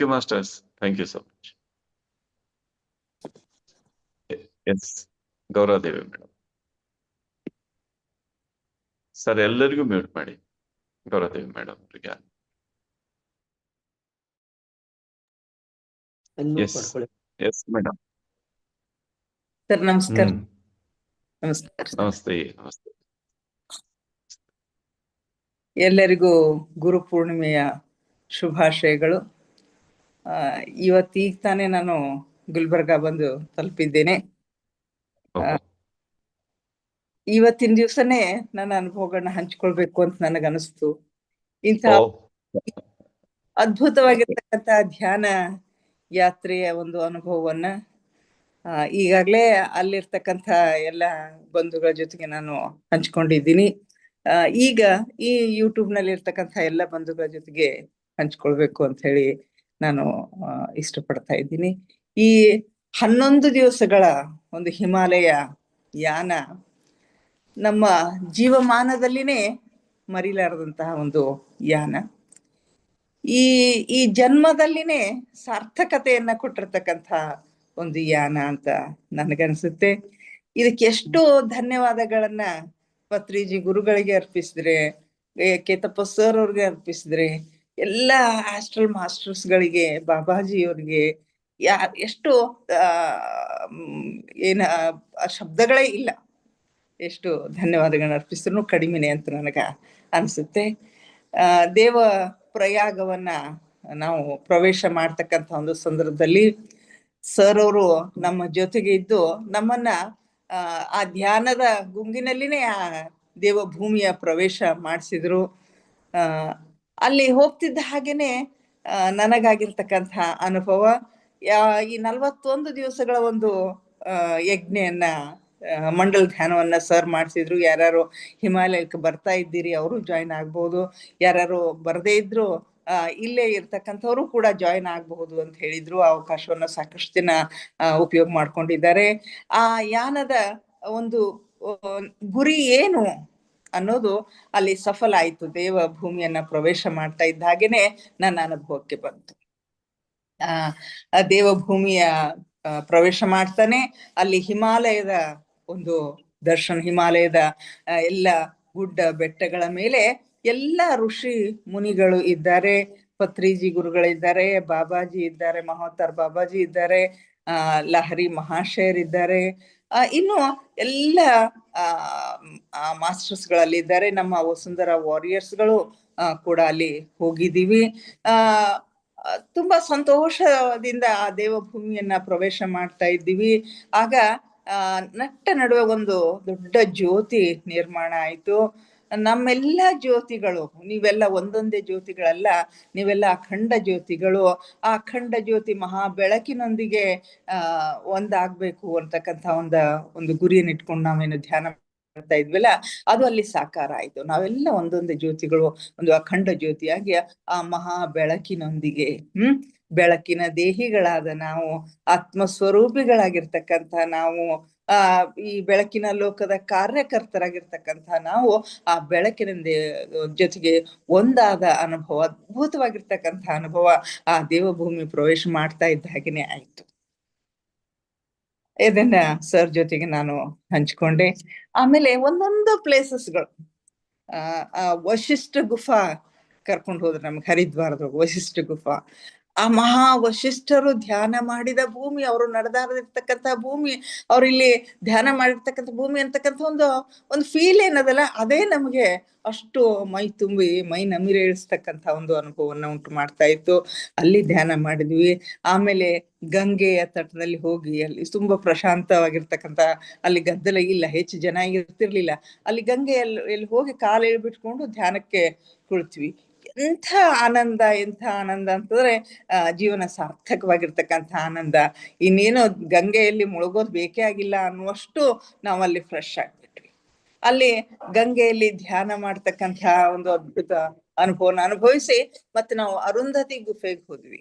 You masters, thank you so much. Yes, Gauravadevi madam. Sir ಎಲ್ಲರಿಗೂ mute ಮಾಡಿ, Gauravadevi madam ಅವರಿಗೆ. Yes madam. Sir ನಮಸ್ಕಾರ. ನಮಸ್ಕಾರ. ನಮಸ್ತೆ. ನಮಸ್ತೆ. ಎಲ್ಲರಿಗೂ ಗುರು ಪೂರ್ಣಿಮೆಯ ಶುಭಾಶಯಗಳು. ಇವತ್ತೀಗ ತಾನೇ ನಾನು ಗುಲ್ಬರ್ಗ ಬಂದು ತಲುಪಿದ್ದೇನೆ. ಇವತ್ತಿನ ದಿವಸನೇ ನನ್ನ ಅನುಭವಗಳನ್ನ ಹಂಚ್ಕೊಳ್ಬೇಕು ಅಂತ ನನಗನ್ನಿಸ್ತು. ಇಂಥ ಅದ್ಭುತವಾಗಿರ್ತಕ್ಕಂಥ ಧ್ಯಾನ ಯಾತ್ರೆಯ ಒಂದು ಅನುಭವವನ್ನ ಈಗಾಗಲೇ ಅಲ್ಲಿರ್ತಕ್ಕಂಥ ಎಲ್ಲ ಬಂಧುಗಳ ಜೊತೆಗೆ ನಾನು ಹಂಚ್ಕೊಂಡಿದ್ದೀನಿ. ಈಗ ಈ ಯೂಟ್ಯೂಬ್ ನಲ್ಲಿ ಇರ್ತಕ್ಕಂಥ ಎಲ್ಲ ಬಂಧುಗಳ ಜೊತೆಗೆ ಹಂಚ್ಕೊಳ್ಬೇಕು ಅಂತ ಹೇಳಿ ನಾನು ಇಷ್ಟಪಡ್ತಾ ಇದ್ದೀನಿ. ಈ 11 ದಿವಸಗಳ ಒಂದು ಹಿಮಾಲಯ ಯಾನ ನಮ್ಮ ಜೀವಮಾನದಲ್ಲಿನೇ ಮರಿಲಾರದಂತಹ ಒಂದು ಯಾನ. ಈ ಜನ್ಮದಲ್ಲಿನೇ ಸಾರ್ಥಕತೆಯನ್ನ ಕೊಟ್ಟಿರ್ತಕ್ಕಂಥ ಒಂದು ಯಾನ ಅಂತ ನನಗನ್ಸುತ್ತೆ. ಇದಕ್ಕೆ ಎಷ್ಟು ಧನ್ಯವಾದಗಳನ್ನ ಪತ್ರಿಜಿ ಗುರುಗಳಿಗೆ ಅರ್ಪಿಸಿದ್ರೆ, ಕೇತಪ್ಪ ಸರ್ ಅವ್ರಿಗೆ ಅರ್ಪಿಸಿದ್ರೆ, ಎಲ್ಲ ಆಸ್ಟ್ರಲ್ ಮಾಸ್ಟರ್ಸ್ಗಳಿಗೆ, ಬಾಬಾಜಿಯವ್ರಿಗೆ ಎಷ್ಟು ಶಬ್ದಗಳೇ ಇಲ್ಲ. ಎಷ್ಟು ಧನ್ಯವಾದಗಳನ್ನ ಅರ್ಪಿಸಿದ್ರು ಕಡಿಮೆನೆ ಅಂತ ನನಗ ಅನ್ಸುತ್ತೆ. ದೇವ ಪ್ರಯಾಗವನ್ನ ನಾವು ಪ್ರವೇಶ ಮಾಡ್ತಕ್ಕಂಥ ಒಂದು ಸಂದರ್ಭದಲ್ಲಿ ಸರ್ ಅವರು ನಮ್ಮ ಜೊತೆಗೆ ಇದ್ದು ನಮ್ಮನ್ನ ಆ ಧ್ಯಾನದ ಗುಂಗಿನಲ್ಲಿನೇ ಆ ದೇವಭೂಮಿಯ ಪ್ರವೇಶ ಮಾಡಿಸಿದ್ರು. ಅಲ್ಲಿ ಹೋಗ್ತಿದ್ದ ಹಾಗೇನೆ ನನಗಾಗಿರ್ತಕ್ಕಂಥ ಅನುಭವ, ಈ 41 ದಿವಸಗಳ ಒಂದು ಯಜ್ಞೆಯನ್ನ ಮಂಡಲ ಧ್ಯಾನವನ್ನ ಸರ್ ಮಾಡಿಸಿದ್ರು. ಯಾರ್ಯಾರು ಹಿಮಾಲಯಕ್ಕೆ ಬರ್ತಾ ಇದ್ದೀರಿ ಅವರು ಜಾಯಿನ್ ಆಗ್ಬಹುದು, ಯಾರ್ಯಾರು ಬರದೇ ಇದ್ರು ಇಲ್ಲೇ ಇರ್ತಕ್ಕಂಥವ್ರು ಕೂಡ ಜಾಯಿನ್ ಆಗಬಹುದು ಅಂತ ಹೇಳಿದ್ರು. ಅವಕಾಶವನ್ನ ಸಾಕಷ್ಟು ಜನ ಉಪಯೋಗ ಮಾಡ್ಕೊಂಡಿದ್ದಾರೆ. ಆ ಯಾನದ ಒಂದು ಗುರಿ ಏನು ಅನ್ನೋದು ಅಲ್ಲಿ ಸಫಲ ಆಯ್ತು. ದೇವ ಭೂಮಿಯನ್ನ ಪ್ರವೇಶ ಮಾಡ್ತಾ ಇದ್ದ ಹಾಗೇನೆ ನನ್ನ ಅನುಭವಕ್ಕೆ ಬಂತು. ದೇವಭೂಮಿಯ ಪ್ರವೇಶ ಮಾಡ್ತಾನೆ ಅಲ್ಲಿ ಹಿಮಾಲಯದ ಒಂದು ದರ್ಶನ, ಹಿಮಾಲಯದ ಎಲ್ಲ ಗುಡ್ಡ ಬೆಟ್ಟಗಳ ಮೇಲೆ ಎಲ್ಲ ಋಷಿ ಮುನಿಗಳು ಇದ್ದಾರೆ. ಪತ್ರಿಜಿ ಗುರುಗಳಿದ್ದಾರೆ, ಬಾಬಾಜಿ ಇದ್ದಾರೆ, ಮಹೋತ್ತಾರ್ ಬಾಬಾಜಿ ಇದ್ದಾರೆ, ಲಹರಿ ಮಹಾಶಯರಿದ್ದಾರೆ, ಇನ್ನು ಎಲ್ಲ ಮಾಸ್ಟರ್ಸ್ಗಳಲ್ಲಿ ಇದ್ದಾರೆ. ನಮ್ಮ ವಸುಂಧರಾ ವಾರಿಯರ್ಸ್ಗಳು ಕೂಡ ಅಲ್ಲಿ ಹೋಗಿದ್ದೀವಿ. ತುಂಬಾ ಸಂತೋಷದಿಂದ ಆ ದೇವಭೂಮಿಯನ್ನ ಪ್ರವೇಶ ಮಾಡ್ತಾ ಇದ್ದೀವಿ. ಆಗ ನಟ್ಟ ನಡುವೆ ಒಂದು ದೊಡ್ಡ ಜ್ಯೋತಿ ನಿರ್ಮಾಣ ಆಯ್ತು. ನಮ್ಮೆಲ್ಲ ಜ್ಯೋತಿಗಳು, ನೀವೆಲ್ಲ ಒಂದೊಂದೇ ಜ್ಯೋತಿಗಳಲ್ಲ, ನೀವೆಲ್ಲ ಅಖಂಡ ಜ್ಯೋತಿಗಳು. ಆ ಅಖಂಡ ಜ್ಯೋತಿ ಮಹಾ ಬೆಳಕಿನೊಂದಿಗೆ ಒಂದಾಗ್ಬೇಕು ಅಂತಕ್ಕಂಥ ಒಂದು ಗುರಿಯನ್ನು ಇಟ್ಕೊಂಡು ನಾವೇನು ಧ್ಯಾನ ಮಾಡ್ತಾ ಇದ್ವಲ್ಲ, ಅದು ಅಲ್ಲಿ ಸಾಕಾರ ಆಯ್ತು. ನಾವೆಲ್ಲ ಒಂದೊಂದೇ ಜ್ಯೋತಿಗಳು, ಒಂದು ಅಖಂಡ ಜ್ಯೋತಿಯಾಗಿ ಆ ಮಹಾ ಬೆಳಕಿನೊಂದಿಗೆ ಬೆಳಕಿನ ದೇಹಿಗಳಾದ ನಾವು, ಆತ್ಮಸ್ವರೂಪಿಗಳಾಗಿರ್ತಕ್ಕಂಥ ನಾವು, ಈ ಬೆಳಕಿನ ಲೋಕದ ಕಾರ್ಯಕರ್ತರಾಗಿರ್ತಕ್ಕಂಥ ನಾವು ಆ ಬೆಳಕಿನ ಜೊತೆಗೆ ಒಂದಾದ ಅನುಭವ, ಅದ್ಭುತವಾಗಿರ್ತಕ್ಕಂಥ ಅನುಭವ ಆ ದೇವಭೂಮಿ ಪ್ರವೇಶ ಮಾಡ್ತಾ ಇದ್ದ ಹಾಗೇನೆ ಆಯ್ತು. ಇದನ್ನ ಸರ್ ಜೊತೆಗೆ ನಾನು ಹಂಚ್ಕೊಂಡೆ. ಆಮೇಲೆ ಒಂದೊಂದು ಪ್ಲೇಸಸ್ಗಳು, ವಶಿಷ್ಠ ಗುಫಾ ಕರ್ಕೊಂಡು ಹೋದ್ರು ನಮ್ಗೆ, ಹರಿದ್ವಾರದಾಗ ವಶಿಷ್ಠ ಗುಫಾ. ಆ ಮಹಾ ವಶಿಷ್ಠರು ಧ್ಯಾನ ಮಾಡಿದ ಭೂಮಿ, ಅವರು ನಡೆದಾಡಿರ್ತಕ್ಕಂಥ ಭೂಮಿ, ಅವ್ರು ಇಲ್ಲಿ ಧ್ಯಾನ ಮಾಡಿರ್ತಕ್ಕಂಥ ಭೂಮಿ ಅಂತಕ್ಕಂಥ ಒಂದು ಫೀಲ್ ಏನದಲ್ಲ, ಅದೇ ನಮಗೆ ಅಷ್ಟು ಮೈ ತುಂಬಿ ಮೈ ನಮಿರೇಳಿಸ್ತಕ್ಕಂಥ ಒಂದು ಅನುಭವವನ್ನ ಉಂಟು ಮಾಡ್ತಾ ಇತ್ತು. ಅಲ್ಲಿ ಧ್ಯಾನ ಮಾಡಿದ್ವಿ. ಆಮೇಲೆ ಗಂಗೆಯ ತಟದಲ್ಲಿ ಹೋಗಿ ಅಲ್ಲಿ ತುಂಬಾ ಪ್ರಶಾಂತವಾಗಿರ್ತಕ್ಕಂಥ, ಅಲ್ಲಿ ಗದ್ದಲ ಇಲ್ಲ, ಹೆಚ್ಚು ಜನ ಇರ್ತಿರ್ಲಿಲ್ಲ. ಅಲ್ಲಿ ಗಂಗೆಯಲ್ಲಿ ಹೋಗಿ ಕಾಲು ಇಳ್ಬಿಟ್ಕೊಂಡು ಧ್ಯಾನಕ್ಕೆ ಕುಳಿತ್ವಿ. ಎಂಥ ಆನಂದ, ಎಂಥ ಆನಂದ ಅಂತಂದ್ರೆ ಜೀವನ ಸಾರ್ಥಕವಾಗಿರ್ತಕ್ಕಂಥ ಆನಂದ. ಇನ್ನೇನೋ ಗಂಗೆಯಲ್ಲಿ ಮುಳುಗೋದು ಬೇಕೇ ಆಗಿಲ್ಲ ಅನ್ನುವಷ್ಟು ನಾವಲ್ಲಿ ಫ್ರೆಶ್ ಆಗ್ಬಿಟ್ವಿ. ಅಲ್ಲಿ ಗಂಗೆಯಲ್ಲಿ ಧ್ಯಾನ ಮಾಡ್ತಕ್ಕಂಥ ಒಂದು ಅದ್ಭುತ ಅನುಭವನ ಅನುಭವಿಸಿ ಮತ್ತೆ ನಾವು ಅರುಂಧತಿ ಗುಫೆಗೆ ಹೋದ್ವಿ.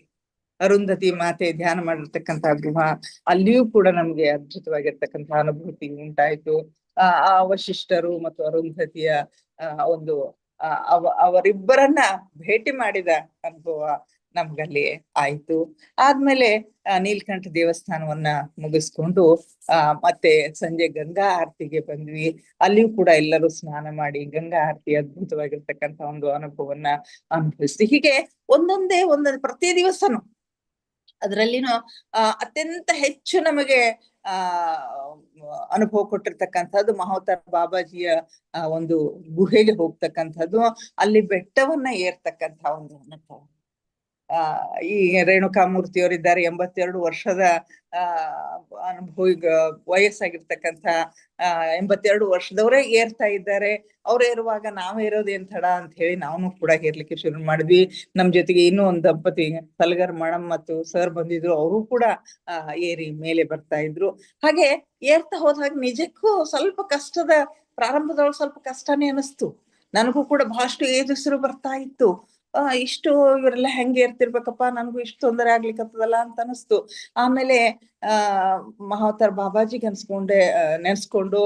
ಅರುಂಧತಿ ಮಾತೆ ಧ್ಯಾನ ಮಾಡಿರ್ತಕ್ಕಂಥ ಗುಹಾ, ಅಲ್ಲಿಯೂ ಕೂಡ ನಮ್ಗೆ ಅದ್ಭುತವಾಗಿರ್ತಕ್ಕಂಥ ಅನುಭೂತಿ ಉಂಟಾಯ್ತು. ಆ ವಶಿಷ್ಠರು ಮತ್ತು ಅರುಂಧತಿಯ ಒಂದು ಅವರಿಬ್ಬರನ್ನ ಭೇಟಿ ಮಾಡಿದ ಅನುಭವ ನಮ್ಗಲ್ಲಿ ಆಯ್ತು. ಆದ್ಮೇಲೆ ನೀಲಕಂಠ ದೇವಸ್ಥಾನವನ್ನ ಮುಗಿಸ್ಕೊಂಡು ಮತ್ತೆ ಸಂಜೆ ಗಂಗಾ ಆರತಿಗೆ ಬಂದ್ವಿ. ಅಲ್ಲಿಯೂ ಕೂಡ ಎಲ್ಲರೂ ಸ್ನಾನ ಮಾಡಿ ಗಂಗಾ ಆರತಿ ಅದ್ಭುತವಾಗಿರ್ತಕ್ಕಂಥ ಒಂದು ಅನುಭವವನ್ನ ಅನುಭವಿಸ್ತೀವಿ. ಹೀಗೆ ಒಂದೊಂದು ಪ್ರತಿ ದಿವಸನು ಅದರಲ್ಲಿನೂ ಅತ್ಯಂತ ಹೆಚ್ಚು ನಮಗೆ ಅನುಭವ ಕೊಟ್ಟಿರ್ತಕ್ಕಂಥದ್ದು ಮಹೋತ್ತರ ಬಾಬಾಜಿಯ ಒಂದು ಗುಹೆಗೆ ಹೋಗ್ತಕ್ಕಂಥದ್ದು, ಅಲ್ಲಿ ಬೆಟ್ಟವನ್ನ ಏರ್ತಕ್ಕಂಥ ಒಂದು ಅನುಭವ. ಈ ರೇಣುಕಾಮೂರ್ತಿಯವರಿದ್ದಾರೆ, 82 ವರ್ಷದ ಅನುಭವಿ ವಯಸ್ಸಾಗಿರ್ತಕ್ಕಂಥ 82 ವರ್ಷದವರೇ ಏರ್ತಾ ಇದ್ದಾರೆ. ಅವ್ರು ಏರುವಾಗ ನಾವೇರೋದೇನ್ ತಡ ಅಂತ ಹೇಳಿ ನಾವು ಕೂಡ ಏರ್ಲಿಕ್ಕೆ ಶುರು ಮಾಡಿದ್ವಿ. ನಮ್ ಜೊತೆಗೆ ಇನ್ನೂ ಒಂದು ದಂಪತಿ ಸಲ್ಗರ್ ಮೇಡಮ್ ಮತ್ತು ಸರ್ ಬಂದಿದ್ರು, ಅವರು ಕೂಡ ಏರಿ ಮೇಲೆ ಬರ್ತಾ ಇದ್ರು. ಹಾಗೆ ಏರ್ತಾ ಹೋದಾಗ ನಿಜಕ್ಕೂ ಸ್ವಲ್ಪ ಕಷ್ಟದ ಪ್ರಾರಂಭದೊಳಗೆ ಸ್ವಲ್ಪ ಕಷ್ಟನೇ ಅನಿಸ್ತು. ನನಗೂ ಕೂಡ ಬಹಳಷ್ಟು ಏದುಸಿರು ಬರ್ತಾ ಇತ್ತು. ಇಷ್ಟು ಇವರೆಲ್ಲ ಹೆಂಗೆ ಏರ್ತಿರ್ಬೇಕಪ್ಪ, ನನಗೂ ಇಷ್ಟು ತೊಂದರೆ ಆಗ್ಲಿಕ್ಕತ್ತದಲ್ಲ ಅಂತ ಅನಿಸ್ತು. ಆಮೇಲೆ ಮಹಾವತಾರ್ ಬಾಬಾಜಿಗೆ ನೆನ್ಸ್ಕೊಂಡು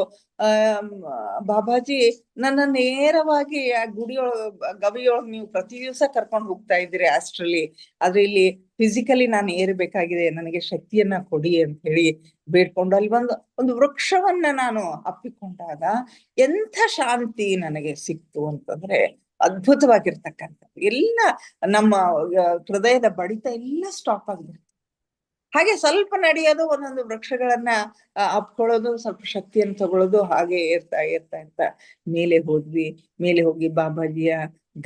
ಬಾಬಾಜಿ ನನ್ನ ನೇರವಾಗಿ ಆ ಗವಿಯೊಳಗೆ ನೀವು ಪ್ರತಿ ದಿವಸ ಕರ್ಕೊಂಡು ಹೋಗ್ತಾ ಇದ್ದೀರಿ ಆಸ್ಟ್ರಲ್ಲಿ, ಆದ್ರೆ ಇಲ್ಲಿ ಫಿಸಿಕಲಿ ನಾನು ಏರ್ಬೇಕಾಗಿದೆ, ನನಗೆ ಶಕ್ತಿಯನ್ನ ಕೊಡಿ ಅಂತ ಹೇಳಿ ಬೇಡ್ಕೊಂಡು ಅಲ್ಲಿ ಒಂದು ವೃಕ್ಷವನ್ನ ನಾನು ಅಪ್ಪಿಕೊಂಡಾಗ ಎಂಥ ಶಾಂತಿ ನನಗೆ ಸಿಕ್ತು ಅಂತಂದ್ರೆ ಅದ್ಭುತವಾಗಿರ್ತಕ್ಕಂಥ ಎಲ್ಲ ನಮ್ಮ ಹೃದಯದ ಬಡಿತ ಎಲ್ಲ ಸ್ಟಾಪ್ ಆಗ್ಬಿಡ್ತು. ಹಾಗೆ ಸ್ವಲ್ಪ ನಡೆಯೋದು, ಒಂದೊಂದು ವೃಕ್ಷಗಳನ್ನ ಅಪ್ಕೊಳ್ಳೋದು, ಸ್ವಲ್ಪ ಶಕ್ತಿಯನ್ನು ತಗೊಳ್ಳೋದು, ಹಾಗೆ ಏರ್ತಾ ಮೇಲೆ ಹೋದ್ವಿ. ಮೇಲೆ ಹೋಗಿ ಬಾಬಾಜಿಯ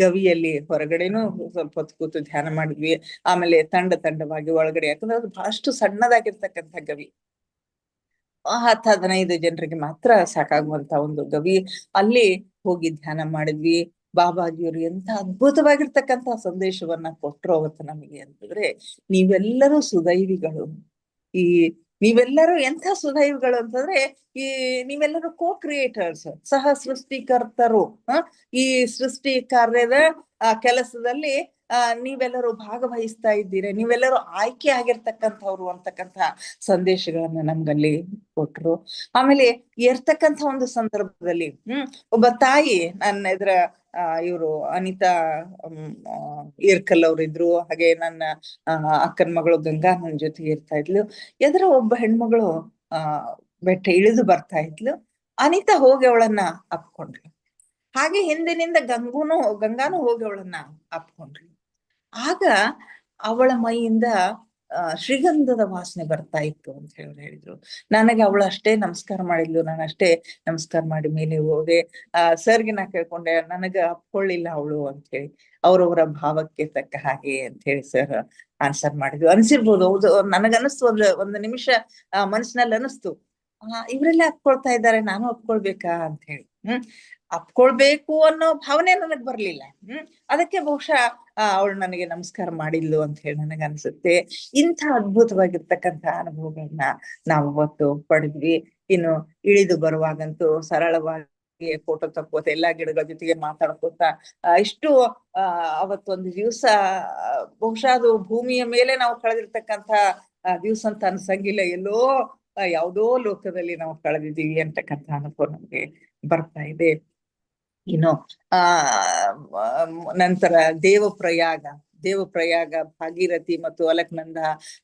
ಗವಿಯಲ್ಲಿ ಹೊರಗಡೆನೂ ಸ್ವಲ್ಪ ಹೊತ್ತು ಕೂತು ಧ್ಯಾನ ಮಾಡಿದ್ವಿ. ಆಮೇಲೆ ತಂಡವಾಗಿ ಒಳಗಡೆ, ಯಾಕಂದ್ರೆ ಅದು ಬಹಳಷ್ಟು ಸಣ್ಣದಾಗಿರ್ತಕ್ಕಂಥ ಗವಿ, 10-15 ಜನರಿಗೆ ಮಾತ್ರ ಸಾಕಾಗುವಂತ ಒಂದು ಗವಿ. ಅಲ್ಲಿ ಹೋಗಿ ಧ್ಯಾನ ಮಾಡಿದ್ವಿ. ಬಾಬಾಜಿಯವರು ಎಂತ ಅದ್ಭುತವಾಗಿರ್ತಕ್ಕಂಥ ಸಂದೇಶವನ್ನ ಕೊಟ್ರು ಅವತ್ತು ನಮಗೆ ಅಂತಂದ್ರೆ, ನೀವೆಲ್ಲರೂ ಸುದೈವಿಗಳು. ನೀವೆಲ್ಲರೂ ಎಂಥ ಸುದೈವಿಗಳು ಅಂತಂದ್ರೆ, ನೀವೆಲ್ಲರೂ ಕ್ರಿಯೇಟರ್ಸ್, ಸಹ ಸೃಷ್ಟಿಕರ್ತರು. ಈ ಸೃಷ್ಟಿ ಕಾರ್ಯದ ಕೆಲಸದಲ್ಲಿ ನೀವೆಲ್ಲರೂ ಭಾಗವಹಿಸ್ತಾ ಇದ್ದೀರಿ, ನೀವೆಲ್ಲರೂ ಆಯ್ಕೆ ಆಗಿರ್ತಕ್ಕಂಥವ್ರು ಅಂತಕ್ಕಂಥ ಸಂದೇಶಗಳನ್ನ ನಮ್ಗಲ್ಲಿ ಕೊಟ್ರು. ಆಮೇಲೆ ಏರ್ತಕ್ಕಂಥ ಒಂದು ಸಂದರ್ಭದಲ್ಲಿ ಒಬ್ಬ ತಾಯಿ, ನನ್ನ ಎದುರ ಇವರು ಅನಿತಾ ಈರ್ಕಲ್ ಅವ್ರು ಇದ್ರು, ಹಾಗೆ ನನ್ನ ಅಕ್ಕನ ಮಗಳು ಗಂಗಾ ನನ್ನ ಜೊತೆಗೆ ಇರ್ತಾ ಇದ್ಲು. ಎದುರ ಒಬ್ಬ ಹೆಣ್ಮಗಳು ಬೆಟ್ಟ ಇಳಿದು ಬರ್ತಾ ಇದ್ಲು. ಅನಿತಾ ಹೋಗಿ ಅವಳನ್ನ ಅಪ್ಕೊಂಡ್ಳು. ಹಾಗೆ ಹಿಂದಿನಿಂದ ಗಂಗಾನು ಹೋಗಿ ಅವಳನ್ನ ಅಪ್ಕೊಂಡ್ಳು. ಆಗ ಅವಳ ಮೈಯಿಂದ ಶ್ರೀಗಂಧದ ವಾಸನೆ ಬರ್ತಾ ಇತ್ತು ಅಂತ ಹೇಳಿದ್ರು. ನನಗೆ ಅವಳು ಅಷ್ಟೇ ನಮಸ್ಕಾರ ಮಾಡಿದ್ಲು. ನಾನು ಅಷ್ಟೇ ನಮಸ್ಕಾರ ಮಾಡಿ ಮೇಲೆ ಹೋದೆ. ಸರ್ಗೆ ನಾ ಕೇಳ್ಕೊಂಡೆ, ನನಗ ಅಪ್ಕೊಳ್ಳಿಲ್ಲ ಅವಳು ಅಂತ ಹೇಳಿ. ಅವ್ರವರ ಭಾವಕ್ಕೆ ತಕ್ಕ ಹಾಗೆ ಅಂತ ಹೇಳಿ ಸರ್ ಆನ್ಸರ್ ಮಾಡಿದ್ವು. ಅನ್ಸಿರ್ಬೋದು, ಹೌದು, ನನಗನ್ನಿಸ್ತು, ಒಂದು ನಿಮಿಷ ಮನಸ್ಸಿನಲ್ಲಿ ಅನಿಸ್ತು, ಇವರೆಲ್ಲ ಅಪ್ಕೊಳ್ತಾ ಇದ್ದಾರೆ, ನಾನು ಅಪ್ಕೊಳ್ಬೇಕಾ ಅಂತ ಹೇಳಿ. ಅಪ್ಕೊಳ್ಬೇಕು ಅನ್ನೋ ಭಾವನೆ ನನಗ್ ಬರ್ಲಿಲ್ಲ. ಅದಕ್ಕೆ ಬಹುಶಃ ಅವಳು ನನಗೆ ನಮಸ್ಕಾರ ಮಾಡಿದ್ಲು ಅಂತ ಹೇಳಿ ನನಗೆ ಅನ್ಸುತ್ತೆ. ಇಂಥ ಅದ್ಭುತವಾಗಿರ್ತಕ್ಕಂಥ ಅನುಭವಗಳನ್ನ ನಾವು ಅವತ್ತು ಪಡೆದ್ವಿ. ಇನ್ನು ಇಳಿದು ಬರುವಾಗಂತೂ ಸರಳವಾಗಿ ಫೋಟೋ ತಕ್ಕೋತ ಎಲ್ಲಾ ಗಿಡಗಳ ಜೊತೆಗೆ ಮಾತಾಡ್ಕೋತ ಇಷ್ಟು ಅವತ್ತೊಂದು ದಿವಸ ಬಹುಶಃ ಅದು ಭೂಮಿಯ ಮೇಲೆ ನಾವು ಕಳೆದಿರ್ತಕ್ಕಂಥ ದಿವ್ಸ ಅಂತ ಅನ್ಸಂಗಿಲ್ಲ, ಎಲ್ಲೋ ಯಾವುದೋ ಲೋಕದಲ್ಲಿ ನಾವು ಕಳೆದಿದ್ದೀವಿ ಅಂತಕ್ಕಂಥ ಅನುಭವ ನಮ್ಗೆ ಬರ್ತಾ ಇದೆ. ಇನ್ನು ನಂತರ ದೇವಪ್ರಯಾಗ ಭಾಗೀರಥಿ ಮತ್ತು ಅಲಕ್ನಂದ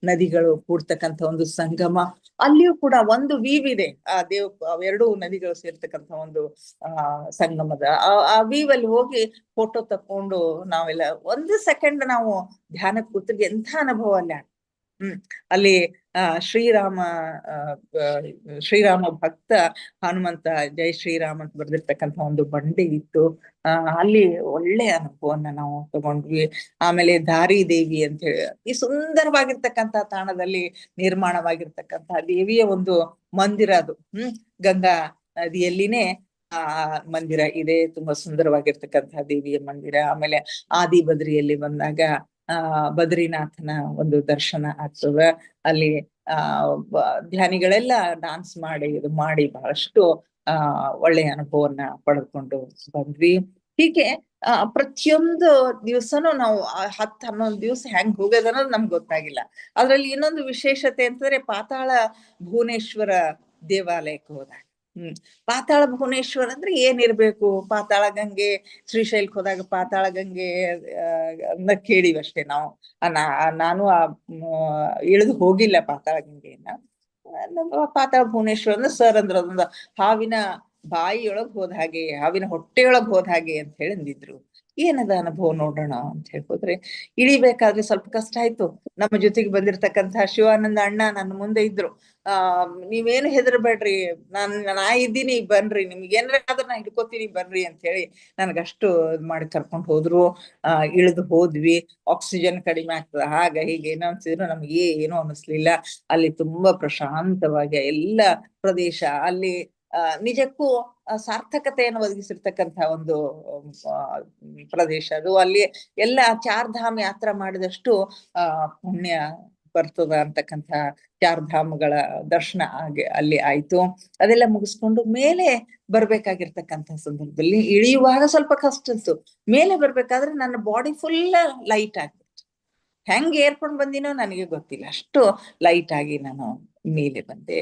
ನದಿಗಳು ಕೂಡ್ತಕ್ಕಂಥ ಒಂದು ಸಂಗಮ. ಅಲ್ಲಿಯೂ ಕೂಡ ಒಂದು ವೀವ್ ಇದೆ, ಅವೆರಡೂ ನದಿಗಳು ಸೇರ್ತಕ್ಕಂಥ ಒಂದು ಸಂಗಮದ ಆ ವೀವ್ ಅಲ್ಲಿ ಹೋಗಿ ಫೋಟೋ ತಕೊಂಡು ನಾವೆಲ್ಲ 1 ಸೆಕೆಂಡ್ ನಾವು ಧ್ಯಾನಕ್ಕೆ ಕೂತಿದ್ವಿ. ಎಂಥ ಅನುಭವ ಅಲ್ಲ. ಅಲ್ಲಿ ಶ್ರೀರಾಮ ಭಕ್ತ ಹನುಮಂತ ಜೈ ಶ್ರೀರಾಮ್ ಅಂತ ಬರ್ದಿರ್ತಕ್ಕಂಥ ಒಂದು ಬಂಡೆ ಇತ್ತು. ಅಲ್ಲಿ ಒಳ್ಳೆ ಅನುಭವನ್ನ ನಾವು ತಗೊಂಡ್ವಿ. ಆಮೇಲೆ ದಾರಿ ದೇವಿ ಅಂತ ಹೇಳಿ ಈ ಸುಂದರವಾಗಿರ್ತಕ್ಕಂಥ ತಾಣದಲ್ಲಿ ನಿರ್ಮಾಣವಾಗಿರ್ತಕ್ಕಂಥ ದೇವಿಯ ಒಂದು ಮಂದಿರ ಅದು. ಗಂಗಾ ನದಿಯಲ್ಲಿನೇ ಮಂದಿರ ಇದೆ, ತುಂಬಾ ಸುಂದರವಾಗಿರ್ತಕ್ಕಂಥ ದೇವಿಯ ಮಂದಿರ. ಆಮೇಲೆ ಆದಿ ಬದ್ರಿಯಲ್ಲಿ ಬಂದಾಗ ಬದ್ರಿನಾಥನ ಒಂದು ದರ್ಶನ ಆಗ್ತದೆ. ಅಲ್ಲಿ ಧ್ಯಾನಿಗಳೆಲ್ಲ ಡಾನ್ಸ್ ಮಾಡಿ ಬಹಳಷ್ಟು ಒಳ್ಳೆಯ ಅನುಭವನ್ನ ಪಡೆದುಕೊಂಡು ಬಂದ್ವಿ. ಹೀಗೆ ಪ್ರತಿಯೊಂದು ದಿವಸನೂ ನಾವು 10-11 ದಿವಸ ಹೆಂಗ್ ಹೋಗೋದು ಅನ್ನೋದು ನಮ್ಗೆ ಗೊತ್ತಾಗಿಲ್ಲ. ಅದ್ರಲ್ಲಿ ಇನ್ನೊಂದು ವಿಶೇಷತೆ ಅಂತಂದ್ರೆ ಪಾತಾಳ ಭುವನೇಶ್ವರ ದೇವಾಲಯಕ್ಕೆ ಹೋದಾಗ ಪಾತಾಳ ಭುವನೇಶ್ವರ ಅಂದ್ರೆ ಏನಿರ್ಬೇಕು? ಪಾತಾಳ ಗಂಗೆ, ಶ್ರೀಶೈಲಕ್ಕೆ ಹೋದಾಗ ಪಾತಾಳ ಗಂಗೆ ಅಂತ ಕೇಳಿವಷ್ಟೇ ನಾವು. ನಾನು ಇಳಿದು ಹೋಗಿಲ್ಲ ಪಾತಾಳ ಗಂಗೆಯನ್ನ. ಪಾತಾಳ ಭುವನೇಶ್ವರ ಅಂದ್ರೆ ಸರ್ ಅಂದ್ರ ಅದೊಂದು ಹಾವಿನ ಬಾಯಿಯೊಳಗ್ ಹೋದ ಹಾಗೆ, ಹಾವಿನ ಹೊಟ್ಟೆಯೊಳಗ್ ಹೋದ ಹಾಗೆ ಅಂತ ಹೇಳಿ ಅಂದಿದ್ರು. ಏನದ ಅನುಭವ ನೋಡೋಣ ಅಂತ ಹೇಳಿ ಹೋದ್ರೆ, ಇಳಿಬೇಕಾದ್ರೆ ಸ್ವಲ್ಪ ಕಷ್ಟ ಆಯ್ತು. ನಮ್ಮ ಜೊತೆಗೆ ಬಂದಿರ್ತಕ್ಕಂಥ ಶಿವಾನಂದ ಅಣ್ಣ ನನ್ನ ಮುಂದೆ ಇದ್ರು. ನೀವೇನು ಹೆದರ್ಬೇಡ್ರಿ, ನಾ ಇದ್ದೀನಿ, ಬನ್ರಿ, ನಿಮ್ಗೆ ಏನ್ರ ಆದ್ರೆ ನಾ ಹಿಡ್ಕೋತೀನಿ, ಬನ್ರಿ ಅಂತ ಹೇಳಿ ನನ್ಗಷ್ಟು ಮಾಡಿ ಕರ್ಕೊಂಡು ಹೋದ್ರು. ಇಳಿದು ಹೋದ್ವಿ. ಆಕ್ಸಿಜನ್ ಕಡಿಮೆ ಆಗ್ತದ, ಹಾಗ ಹೀಗೆ ಏನೋ ಅನ್ಸಿದ್ರು. ನಮ್ಗೆ ಏನೂ ಅನಿಸ್ಲಿಲ್ಲ. ಅಲ್ಲಿ ತುಂಬಾ ಪ್ರಶಾಂತವಾಗಿ ಎಲ್ಲ ಪ್ರದೇಶ, ಅಲ್ಲಿ ನಿಜಕ್ಕೂ ಸಾರ್ಥಕತೆಯನ್ನು ಒದಗಿಸಿರ್ತಕ್ಕಂಥ ಒಂದು ಪ್ರದೇಶ ಅದು. ಅಲ್ಲಿ ಎಲ್ಲ ಚಾರ್ಧಾಮ್ ಯಾತ್ರಾ ಮಾಡಿದಷ್ಟು ಪುಣ್ಯ ಬರ್ತದ ಅಂತಕ್ಕಂಥ ಚಾರ್ಧಾಮಗಳ ದರ್ಶನ ಅಲ್ಲಿ ಆಯ್ತು. ಅದೆಲ್ಲ ಮುಗಿಸ್ಕೊಂಡು ಮೇಲೆ ಬರ್ಬೇಕಾಗಿರ್ತಕ್ಕಂಥ ಸಂದರ್ಭದಲ್ಲಿ ಇಳಿಯುವಾಗ ಸ್ವಲ್ಪ ಕಷ್ಟ ಇತ್ತು. ಮೇಲೆ ಬರ್ಬೇಕಾದ್ರೆ ನನ್ನ ಬಾಡಿ ಫುಲ್ ಲೈಟ್ ಆಗ್ಬಿಡ್ತು. ಹೆಂಗ್ ಏರ್ಕೊಂಡ್ ಬಂದಿನೋ ನನಗೆ ಗೊತ್ತಿಲ್ಲ, ಅಷ್ಟು ಲೈಟ್ ಆಗಿ ನಾನು ಮೇಲೆ ಬಂದೆ.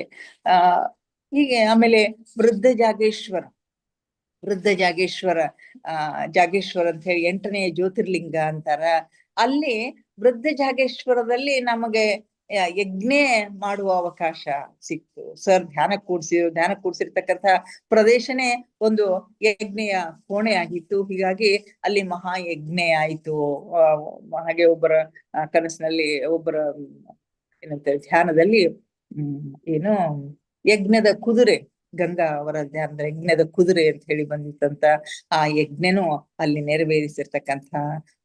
ಹೀಗೆ ಆಮೇಲೆ ವೃದ್ಧ ಜಾಗೇಶ್ವರ ಜಾಗೇಶ್ವರ ಅಂತ ಹೇಳಿ 8ನೇ ಜ್ಯೋತಿರ್ಲಿಂಗ ಅಂತಾರ. ಅಲ್ಲಿ ವೃದ್ಧ ಜಾಗೇಶ್ವರದಲ್ಲಿ ನಮಗೆ ಯಜ್ಞ ಮಾಡುವ ಅವಕಾಶ ಸಿಕ್ತು. ಸರ್ ಧ್ಯಾನ ಕೂಡ್ಸಿರ್ತಕ್ಕಂಥ ಪ್ರದೇಶನೇ ಒಂದು ಯಜ್ಞೆಯ ಕೋಣೆ ಆಗಿತ್ತು. ಹೀಗಾಗಿ ಅಲ್ಲಿ ಮಹಾಯಜ್ಞ ಆಯ್ತು. ಹಾಗೆ ಒಬ್ಬರ ಕನಸಿನಲ್ಲಿ ಒಬ್ಬರ ಏನಂತ ಧ್ಯಾನದಲ್ಲಿ ಏನು ಯಜ್ಞದ ಕುದುರೆ, ಗಂಗಾ ಅವರ ಧ್ಯಾನದ ಯಜ್ಞದ ಕುದುರೆ ಅಂತ ಹೇಳಿ ಬಂದಿತ್ತಂತ. ಆ ಯಜ್ಞನು ಅಲ್ಲಿ ನೆರವೇರಿಸಿರ್ತಕ್ಕಂಥ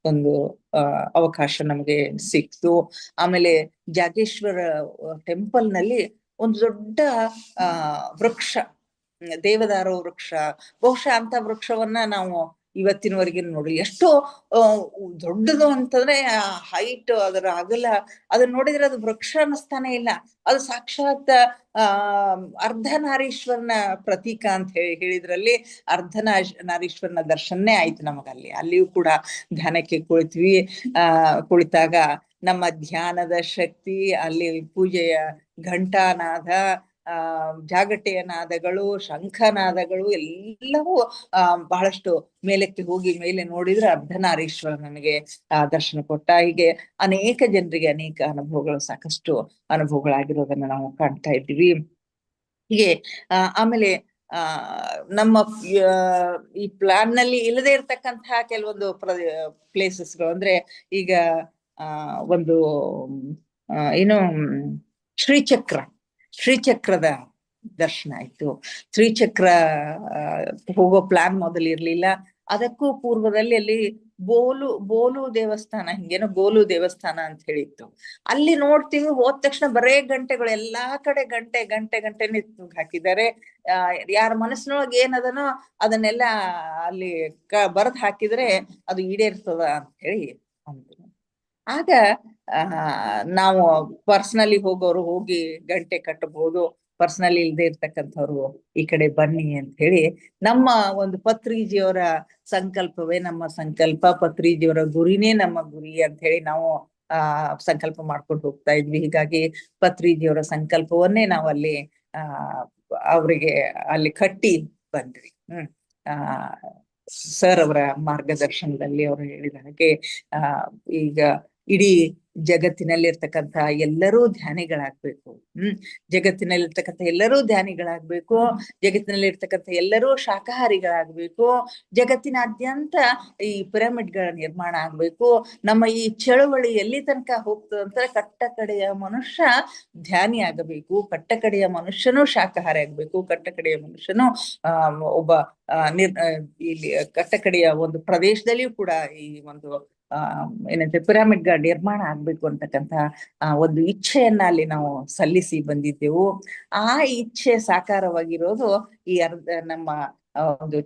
ಒಂದು ಅವಕಾಶ ನಮಗೆ ಸಿಕ್ತು. ಆಮೇಲೆ ಜಾಗೇಶ್ವರ ಟೆಂಪಲ್ ನಲ್ಲಿ ಒಂದು ದೊಡ್ಡ ವೃಕ್ಷ, ದೇವದಾರು ವೃಕ್ಷ. ಬಹುಶಃ ಅಂತ ವೃಕ್ಷವನ್ನ ನಾವು ಇವತ್ತಿನವರೆಗೆ ನೋಡಿ. ಎಷ್ಟೋ ದೊಡ್ಡದು ಅಂತಂದ್ರೆ ಹೈಟ್, ಅದರ ಅಗಲ, ಅದನ್ನ ನೋಡಿದ್ರೆ ಅದು ವೃಕ್ಷ ಅನ್ನಿಸ್ತಾನೆ ಇಲ್ಲ. ಅದು ಸಾಕ್ಷಾತ್ ಅರ್ಧನಾರೀಶ್ವರನ ಪ್ರತೀಕ ಅಂತ ಹೇಳಿದ್ರಲ್ಲಿ ಅರ್ಧನಾರೀಶ್ವರನ ದರ್ಶನನೇ ಆಯ್ತು ನಮಗಲ್ಲಿ. ಅಲ್ಲಿಯೂ ಕೂಡ ಧ್ಯಾನಕ್ಕೆ ಕುಳಿತ್ವಿ. ಕುಳಿತಾಗ ನಮ್ಮ ಧ್ಯಾನದ ಶಕ್ತಿ, ಅಲ್ಲಿ ಪೂಜೆಯ ಘಂಟಾನಾದ, ಜಾಗಟೆಯ ನಾದಗಳು, ಶಂಖನಾದಗಳು ಎಲ್ಲವೂ ಬಹಳಷ್ಟು ಮೇಲಕ್ಕೆ ಹೋಗಿ ಮೇಲೆ ನೋಡಿದ್ರೆ ಅರ್ಧನಾರೀಶ್ವರ ನನಗೆ ದರ್ಶನ ಕೊಟ್ಟ. ಹೀಗೆ ಅನೇಕ ಜನರಿಗೆ ಅನೇಕ ಅನುಭವಗಳು, ಸಾಕಷ್ಟು ಅನುಭವಗಳಾಗಿರೋದನ್ನ ನಾವು ಕಾಣ್ತಾ ಇದ್ದೀವಿ. ಹೀಗೆ ಆಮೇಲೆ ನಮ್ಮ ಈ ಪ್ಲಾನ್ ನಲ್ಲಿ ಇಲ್ಲದೆ ಇರ್ತಕ್ಕಂತಹ ಕೆಲವೊಂದು ಪ್ಲೇಸಸ್ಗಳು ಅಂದ್ರೆ, ಈಗ ಒಂದು ಏನು ಶ್ರೀಚಕ್ರದ ದರ್ಶನ ಆಯ್ತು. ಶ್ರೀಚಕ್ರ ಹೋಗೋ ಪ್ಲಾನ್ ಮೊದಲು ಇರ್ಲಿಲ್ಲ. ಅದಕ್ಕೂ ಪೂರ್ವದಲ್ಲಿ ಅಲ್ಲಿ ಬೋಲು ದೇವಸ್ಥಾನ, ಹಿಂಗೇನೋ ಗೋಲು ದೇವಸ್ಥಾನ ಅಂತ ಹೇಳಿತ್ತು. ಅಲ್ಲಿ ನೋಡ್ತೀವಿ, ಹೋದ ತಕ್ಷಣ ಬರೇ ಗಂಟೆಗಳು, ಎಲ್ಲಾ ಕಡೆ ಗಂಟೆ ಹಾಕಿದ್ದಾರೆ. ಯಾರ ಮನಸ್ಸಿನೊಳಗೆ ಏನದನೋ ಅದನ್ನೆಲ್ಲ ಅಲ್ಲಿ ಬರೆದು ಹಾಕಿದ್ರೆ ಅದು ಈಡೇರ್ತದ ಅಂತ ಹೇಳಿ ಅಂದ್ರು. ಆಗ ನಾವು ಪರ್ಸನಲಿ ಹೋಗೋರು ಹೋಗಿ ಗಂಟೆ ಕಟ್ಟಬಹುದು, ಪರ್ಸನಲಿ ಇಲ್ದೇ ಇರ್ತಕ್ಕಂಥವ್ರು ಈ ಕಡೆ ಬನ್ನಿ ಅಂತ ಹೇಳಿ ನಮ್ಮ ಒಂದು ಪತ್ರಿಜಿಯವರ ಸಂಕಲ್ಪವೇ ನಮ್ಮ ಸಂಕಲ್ಪ, ಪತ್ರಿಜಿಯವರ ಗುರಿನೇ ನಮ್ಮ ಗುರಿ ಅಂತ ಹೇಳಿ ನಾವು ಸಂಕಲ್ಪ ಮಾಡ್ಕೊಂಡು ಹೋಗ್ತಾ ಇದ್ವಿ. ಹೀಗಾಗಿ ಪತ್ರಿಜಿಯವರ ಸಂಕಲ್ಪವನ್ನೇ ನಾವು ಅಲ್ಲಿ ಅವರಿಗೆ ಅಲ್ಲಿ ಕಟ್ಟಿ ಬಂದ್ವಿ. ಸರ್ ಅವರ ಮಾರ್ಗದರ್ಶನದಲ್ಲಿ ಅವರು ಹೇಳಿದ ಹಾಗೆ ಈಗ ಇಡೀ ಜಗತ್ತಿನಲ್ಲಿರ್ತಕ್ಕಂಥ ಎಲ್ಲರೂ ಧ್ಯಾನಿಗಳಾಗ್ಬೇಕು. ಜಗತ್ತಿನಲ್ಲಿರ್ತಕ್ಕಂಥ ಎಲ್ಲರೂ ಧ್ಯಾನಿಗಳಾಗ್ಬೇಕು. ಜಗತ್ತಿನಲ್ಲಿರ್ತಕ್ಕಂಥ ಎಲ್ಲರೂ ಶಾಕಾಹಾರಿಗಳಾಗ್ಬೇಕು. ಜಗತ್ತಿನಾದ್ಯಂತ ಈ ಪಿರಮಿಡ್ಗಳ ನಿರ್ಮಾಣ ಆಗ್ಬೇಕು. ನಮ್ಮ ಈ ಚಳವಳಿ ಎಲ್ಲಿ ತನಕ ಹೋಗ್ತದಂತ ಕಟ್ಟಕಡೆಯ ಮನುಷ್ಯ ಧ್ಯಾನಿ ಆಗಬೇಕು, ಕಟ್ಟಕಡೆಯ ಮನುಷ್ಯನೂ ಶಾಕಾಹಾರಿ ಆಗ್ಬೇಕು, ಕಟ್ಟಕಡೆಯ ಮನುಷ್ಯನು ಒಬ್ಬ ಇಲ್ಲಿ ಕಟ್ಟಕಡೆಯ ಒಂದು ಪ್ರದೇಶದಲ್ಲಿಯೂ ಕೂಡ ಈ ಒಂದು ಏನಂತೆ ಪಿರಮಿಡ್ಗಳ ನಿರ್ಮಾಣ ಆಗ್ಬೇಕು ಅಂತಕ್ಕಂಥ ಒಂದು ಇಚ್ಛೆಯನ್ನ ಅಲ್ಲಿ ನಾವು ಸಲ್ಲಿಸಿ ಬಂದಿದ್ದೆವು. ಆ ಇಚ್ಛೆ ಸಾಕಾರವಾಗಿರೋದು ಈ ನಮ್ಮ ಒಂದು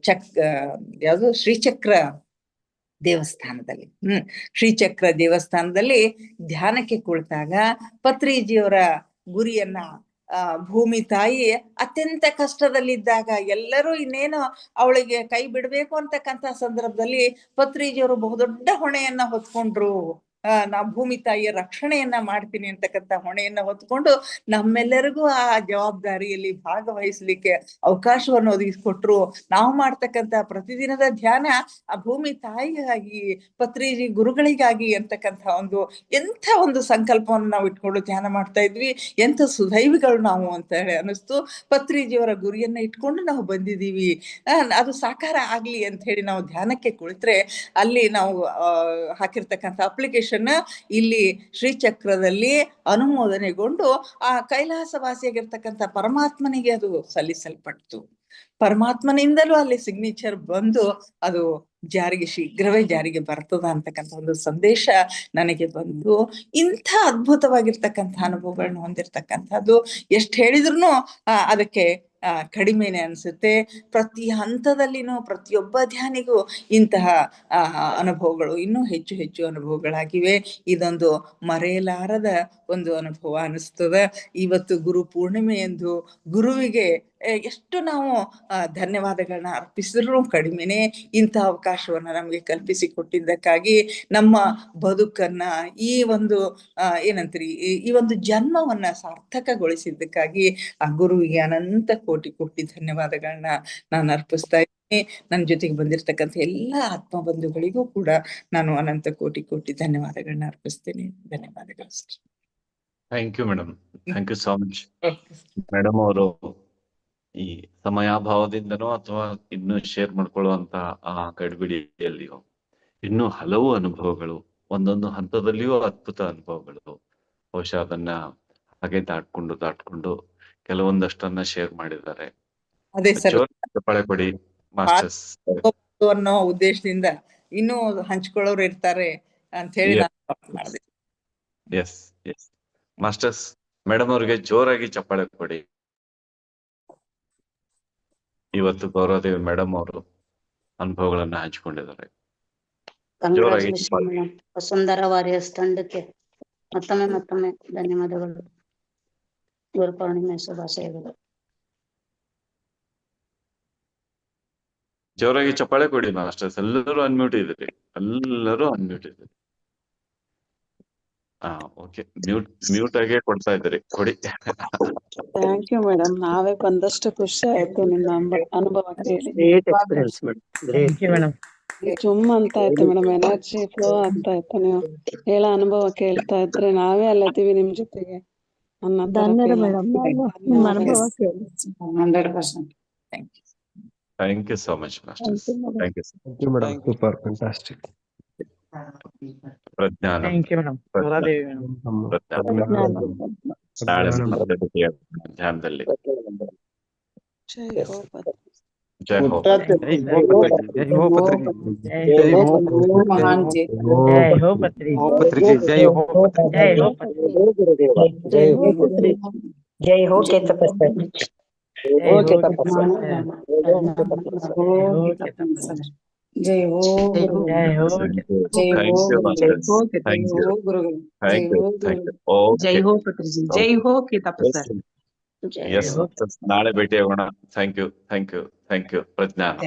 ಯಾವುದು ಶ್ರೀಚಕ್ರ ದೇವಸ್ಥಾನದಲ್ಲಿ. ಶ್ರೀಚಕ್ರ ದೇವಸ್ಥಾನದಲ್ಲಿ ಧ್ಯಾನಕ್ಕೆ ಕುಳಿತಾಗ ಪತ್ರಿಜಿಯವರ ಗುರಿಯನ್ನ ಭೂಮಿ ತಾಯಿ ಅತ್ಯಂತ ಕಷ್ಟದಲ್ಲಿದ್ದಾಗ, ಎಲ್ಲರೂ ಇನ್ನೇನು ಅವಳಿಗೆ ಕೈ ಬಿಡ್ಬೇಕು ಅಂತಕ್ಕಂಥ ಸಂದರ್ಭದಲ್ಲಿ ಪತ್ರಿಜಿಯವರು ಬಹುದೊಡ್ಡ ಹೊಣೆಯನ್ನ ಹೊತ್ಕೊಂಡ್ರು. ನಾ ಭೂಮಿ ತಾಯಿಯ ರಕ್ಷಣೆಯನ್ನ ಮಾಡ್ತೀನಿ ಅಂತಕ್ಕಂಥ ಹೊಣೆಯನ್ನ ಹೊತ್ಕೊಂಡು ನಮ್ಮೆಲ್ಲರಿಗೂ ಆ ಜವಾಬ್ದಾರಿಯಲ್ಲಿ ಭಾಗವಹಿಸ್ಲಿಕ್ಕೆ ಅವಕಾಶವನ್ನು ಒದಗಿಸ್ಕೊಟ್ರು. ನಾವು ಮಾಡ್ತಕ್ಕಂಥ ಪ್ರತಿದಿನದ ಧ್ಯಾನ ಆ ಭೂಮಿ ತಾಯಿಗಾಗಿ, ಪತ್ರಿಜಿ ಗುರುಗಳಿಗಾಗಿ ಅಂತಕ್ಕಂಥ ಎಂಥ ಒಂದು ಸಂಕಲ್ಪವನ್ನು ನಾವು ಇಟ್ಕೊಂಡು ಧ್ಯಾನ ಮಾಡ್ತಾ ಇದ್ವಿ. ಎಂಥ ಸುದೈವಿಗಳು ನಾವು ಅಂತ ಹೇಳಿ ಅನಿಸ್ತು. ಪತ್ರಿಜಿಯವರ ಗುರಿಯನ್ನ ಇಟ್ಕೊಂಡು ನಾವು ಬಂದಿದ್ದೀವಿ, ಅದು ಸಾಕಾರ ಆಗ್ಲಿ ಅಂತ ಹೇಳಿ ನಾವು ಧ್ಯಾನಕ್ಕೆ ಕುಳಿತ್ರೆ ಅಲ್ಲಿ ನಾವು ಹಾಕಿರ್ತಕ್ಕಂಥ ಅಪ್ಲಿಕೇಶನ್ ಇಲ್ಲಿ ಶ್ರೀಚಕ್ರದಲ್ಲಿ ಅನುಮೋದನೆಗೊಂಡು ಆ ಕೈಲಾಸವಾಸಿಯಾಗಿರ್ತಕ್ಕಂಥ ಪರಮಾತ್ಮನಿಗೆ ಅದು ಸಲ್ಲಿಸಲ್ಪಡ್ತು. ಪರಮಾತ್ಮನಿಂದಲೂ ಅಲ್ಲಿ ಸಿಗ್ನೇಚರ್ ಬಂದು ಅದು ಶೀಘ್ರವೇ ಜಾರಿಗೆ ಬರ್ತದ ಅಂತಕ್ಕಂಥ ಒಂದು ಸಂದೇಶ ನನಗೆ ಬಂತು. ಇಂಥ ಅದ್ಭುತವಾಗಿರ್ತಕ್ಕಂಥ ಅನುಭವಗಳನ್ನ ಹೊಂದಿರ್ತಕ್ಕಂಥದ್ದು ಎಷ್ಟು ಹೇಳಿದ್ರು ಅದಕ್ಕೆ ಕಡಿಮೆನೆ ಅನ್ಸುತ್ತೆ. ಪ್ರತಿ ಹಂತದಲ್ಲಿನೂ ಪ್ರತಿಯೊಬ್ಬ ಧ್ಯಾನಿಗೂ ಇಂತಹ ಅನುಭವಗಳು ಇನ್ನೂ ಹೆಚ್ಚು ಹೆಚ್ಚು ಅನುಭವಗಳಾಗಿವೆ. ಇದೊಂದು ಮರೆಯಲಾರದ ಒಂದು ಅನುಭವ ಅನಿಸ್ತದ. ಇವತ್ತು ಗುರು ಪೂರ್ಣಿಮೆ ಎಂದು ಗುರುವಿಗೆ ಎಷ್ಟು ನಾವು ಧನ್ಯವಾದಗಳನ್ನ ಅರ್ಪಿಸಿದ್ರು ಕಡಿಮೆನೆ. ಇಂಥ ಅವಕಾಶವನ್ನ ನಮಗೆ ಕಲ್ಪಿಸಿ ಕೊಟ್ಟಿದ್ದಕ್ಕಾಗಿ, ನಮ್ಮ ಬದುಕನ್ನ ಈ ಒಂದು ಏನಂತೀರಿ ಈ ಒಂದು ಜನ್ಮವನ್ನ ಸಾರ್ಥಕಗೊಳಿಸಿದ್ದಕ್ಕಾಗಿ ಆ ಗುರುವಿಗೆ ಅನಂತ ಕೋಟಿ ಕೋಟಿ ಧನ್ಯವಾದಗಳನ್ನ ನಾನು ಅರ್ಪಿಸ್ತಾ ಇದ್ದೀನಿ. ನನ್ನ ಜೊತೆಗೆ ಬಂದಿರತಕ್ಕಂಥ ಎಲ್ಲ ಆತ್ಮ ಬಂಧುಗಳಿಗೂ ಕೂಡ ನಾನು ಅನಂತ ಕೋಟಿ ಕೋಟಿ ಧನ್ಯವಾದಗಳನ್ನ ಅರ್ಪಿಸ್ತೇನೆ. ಧನ್ಯವಾದಗಳು sir. Thank you madam, thank you so much. Madam ಅವರು ಈ ಸಮಯಾಭಾವದಿಂದನೋ ಅಥವಾ ಇನ್ನು ಶೇರ್ ಮಾಡ್ಕೊಳ್ಳುವಂತ ಆ ಗಡಿಬಿಡಿಯಲ್ಲಿಯೋ ಇನ್ನೂ ಹಲವು ಅನುಭವಗಳು, ಒಂದೊಂದು ಹಂತದಲ್ಲಿಯೂ ಅದ್ಭುತ ಅನುಭವಗಳು, ಬಹುಶಃ ಅದನ್ನ ಹಾಗೆ ದಾಟ್ಕೊಂಡು ಕೆಲವೊಂದಷ್ಟನ್ನ ಶೇರ್ ಮಾಡಿದ್ದಾರೆ. ಅದೇ ಸರ್, ಚಪ್ಪಾಳೆ ಕೊಡಿ ಮಾಸ್ಟರ್ಸ್ ಅನ್ನೋ ಉದ್ದೇಶದಿಂದ ಇನ್ನೂ ಹಂಚ್ಕೊಳ್ಳೋರು ಇರ್ತಾರೆ ಅಂತ ಹೇಳಿ ನಾನು ಮಾಡಿದೆ. ಎಸ್ ಎಸ್ ಮಾಸ್ಟರ್ಸ್, ಮೇಡಮ್ ಅವ್ರಿಗೆ ಜೋರಾಗಿ ಚಪ್ಪಾಳೆ ಕೊಡಿ. ಇವತ್ತು ಗೌರವದೇವಿ ಮೇಡಮ್ ಅವರು ಅನುಭವಗಳನ್ನ ಹಂಚಿಕೊಂಡಿದ್ದಾರೆ. ವಸುಂಧರಾ ವಾರಿಯರ್ಸ್ ತಂಡಕ್ಕೆ ಮತ್ತೊಮ್ಮೆ ಧನ್ಯವಾದಗಳು. ಗುರು ಪೌರ್ಣಿಮೆ ಶುಭಾಶಯಗಳು. ಜೋರಾಗಿ ಚಪ್ಪಾಳೆ ಕೊಡಿ ಮಾಸ್ಟರ್ಸ್. ಎಲ್ಲರೂ ಅನ್ಮ್ಯೂಟ್ ಇದ್ರಿ, ಓಕೆ, ಮ್ಯೂಟ್ ಆಗೇ ಕೊಡ್ತಾ ಇದ್ದೀರಿ, ಕೊಡಿ. Thank you madam. ನಾವೇ ಬಂದಷ್ಟು ಖುಷಿ ಆಯ್ತು ನಿಮ್ಮ ಅನುಭವ ಕೇಳಿ. ಜುಮ್ ಅಂತ ಆಯ್ತು ಮೇಡಮ್, ಎನರ್ಜಿ ಫ್ಲೋ ಆಗ್ತಾ ಇತ್ತು. ನೀವು ಹೇಳೋ ಅನುಭವ ಕೇಳ್ತಾ ಇದ್ರೆ ನಾವೇ ಅಲ್ಲದೀವಿ ನಿಮ್ ಜೊತೆಗೆ. Thank you so much masters. Thank you madam, super fantastic. Prajnana ಧ್ಯಾನದಲ್ಲಿ ಜೈ ಹೋ. ಜೈ ಹೋ ನಾಳೆ ಭೇಟಿ ಆಗೋಣ. Thank you ಪ್ರಜ್ಞಾನ.